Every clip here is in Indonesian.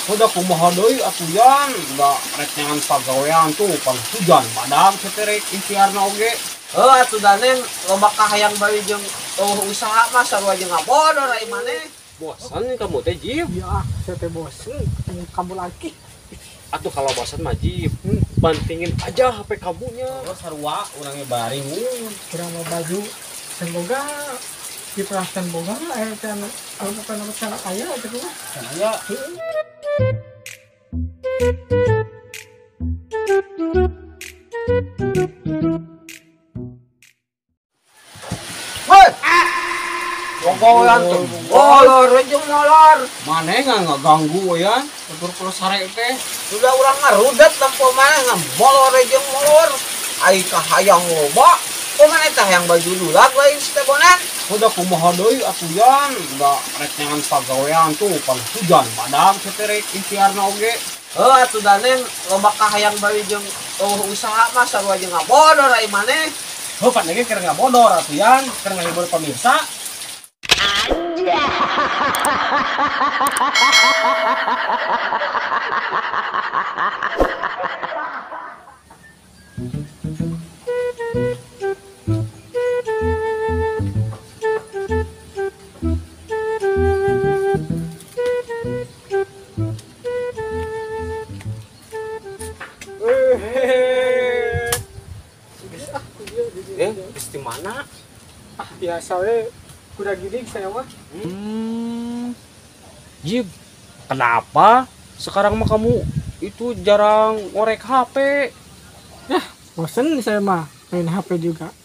Udah kumaha deui atuh Yan, da rek nyangan pagawean tuh pan hujan badag seterek ikhtiarna oge. Atuh daneng loba kahayang bari jeung usaha mah sarua jeung ngabodor ai maneh. Bosan kamu teh Jip. Ya, saya teh bosen ketemu kamu lagi. Atuh kalau bosan mah Jip, bantingin aja HP kamunya. Oh sarua urangnya bari Kurang mau baju, semoga diperhatikan boga kan bukan nama cara kaya itu mah. aya. Woi. Gogoyan tuh. Molor jeung molor. Maneh nggak ganggu ya, tutur kalau sare teh. Sudah urang ngarudet tempo maneh ngamolor jeung molor. Ai kahayang loba. Kok maneh teh yang baju dulag lain setebonan. Udah kumaha deui atuh Yan, da rek nyangan pagawean tuh pan hujan badag seterek ikhtiarna oge. Atuh daneng loba kahayang bari jeung usaha mah sarua jeung ngabodor ai maneh. Pan lagi keur ngabodor atuh Yan, keur ngahibur pemirsa. Di mana? Biasa we kuda gidig saya mah. Jib, kenapa sekarang mah kamu itu jarang ngorek HP? Bosen saya mah main HP juga.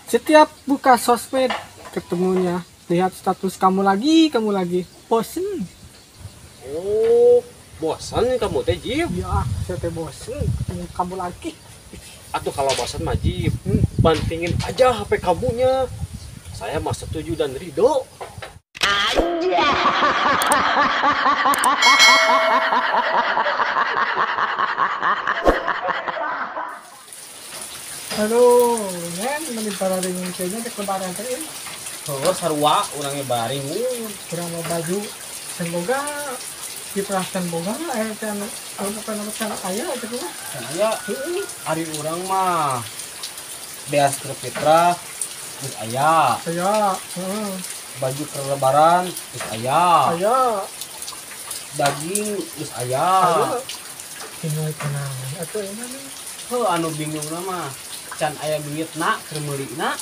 Setiap buka sosmed ketemunya lihat status kamu lagi. Bosen. Oh, bosan kamu teh Jib. Ya, saya teh bosen ketemu kamu lagi. Atuh kalau bosan mah Jib, bantingin aja HP kamunya. Saya mah setuju dan ridho. Halo, men, menipara dengan kayaknya ke lebaran teh. Sarua urangnya bari Kurang mau baju, semoga diperhatikan boga kan bukan nama cara kaya itu mah. aya. Ari urang mah beas keur fitrah geus aya. Saya, Baju keur lebaran geus aya. saya, Daging geus aya. tinggal kenangan atau ini nih. Anu bingungna mah can aya duitna keur meulina.